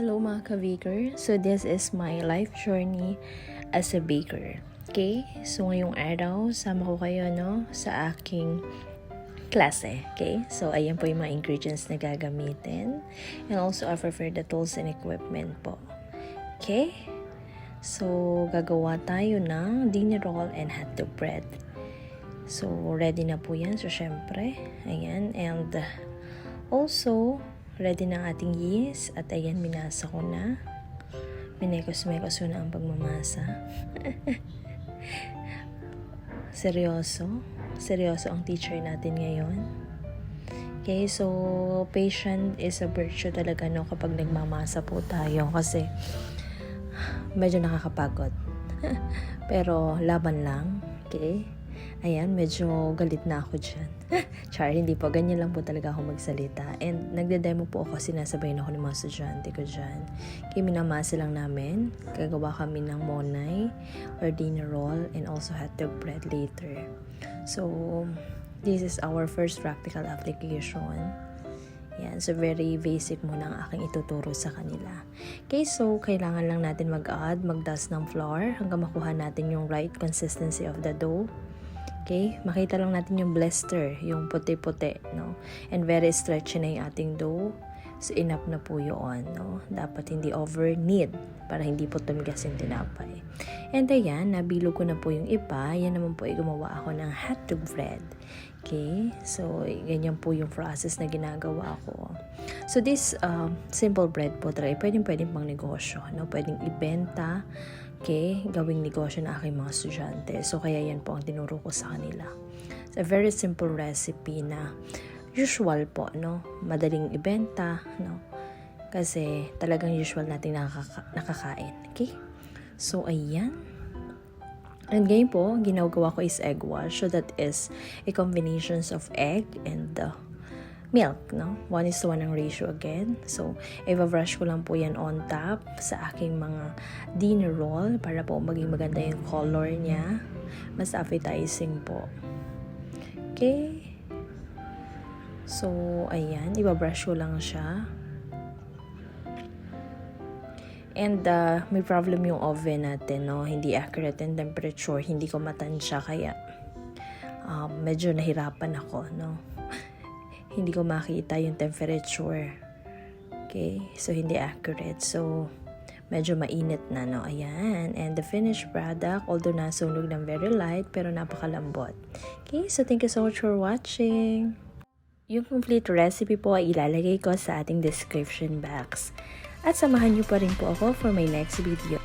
Hello mga ka-baker. So this is my life journey as a baker. Okay? So ngayong araw, sama ko kayo sa aking klase. Okay? So ayan po yung mga ingredients na gagamitin. And also I prefer the tools and equipment po. Okay? So gagawa tayo ng dinner roll and hotdog bread. So ready na po yan. So syempre, ayan. And also, ready na ang ating yeast. At ayan, minasa ko na. Minekos-mekos ko na ang pagmamasa. Seryoso. Seryoso ang teacher natin ngayon. Okay, so patient is a virtue talaga kapag nagmamasa po tayo. Kasi medyo nakakapagod. Pero laban lang. Okay. Ayan, medyo galit na ako dyan. Char, hindi po. Ganyan lang po talaga ako magsalita. And nagde-demo po ako, sinasabay na ako ng mga estudyante ko dyan. Kaya minamasa lang namin. Gagawa kami ng monay or dinner roll and also hotdog bread later. So, this is our first practical application. Yan, so very basic muna ang aking ituturo sa kanila. Okay, so kailangan lang natin mag-dust ng flour hanggang makuha natin yung right consistency of the dough. Okay, makita lang natin yung blister, yung puti-puti, no? And very stretchy na yung ating dough. So, enough na po yun, no? Dapat hindi over-knead para hindi po tumigas yung tinapay. And ayan, nabilog ko na po yung iba. Yan naman po ay gumawa ako ng hotdog bread. Okay, so ganyan po yung process na ginagawa ko. So, this simple bread po talaga, pwedeng pang negosyo, no? Pwedeng ibenta, okay, gawing negosyo ng aking mga estudyante. So, kaya yan po ang tinuro ko sa kanila. It's a very simple recipe na usual po, no? Madaling ibenta, no? Kasi talagang usual natin nakakain. Okay? So, ayan. And ngayon po, ginagawa ko is egg wash. So, that is a combination of egg and milk, no? 1:1 ang ratio again. So, i-brush ko lang po yan on top sa aking mga dinner roll para po maging maganda yung color niya. Mas appetizing po. Okay. So, ayan. I-brush ko lang siya. And may problem yung oven natin, no? Hindi accurate in temperature. Hindi ko matansya kaya medyo nahirapan ako, no? Hindi ko makita yung temperature. Okay? So, hindi accurate. So, medyo mainit na, no? Ayan. And the finished product, although nasunog ng very light, pero napakalambot. Okay? So, thank you so much for watching. Yung complete recipe po ay ilalagay ko sa ating description box. At samahan niyo pa rin po ako for my next video.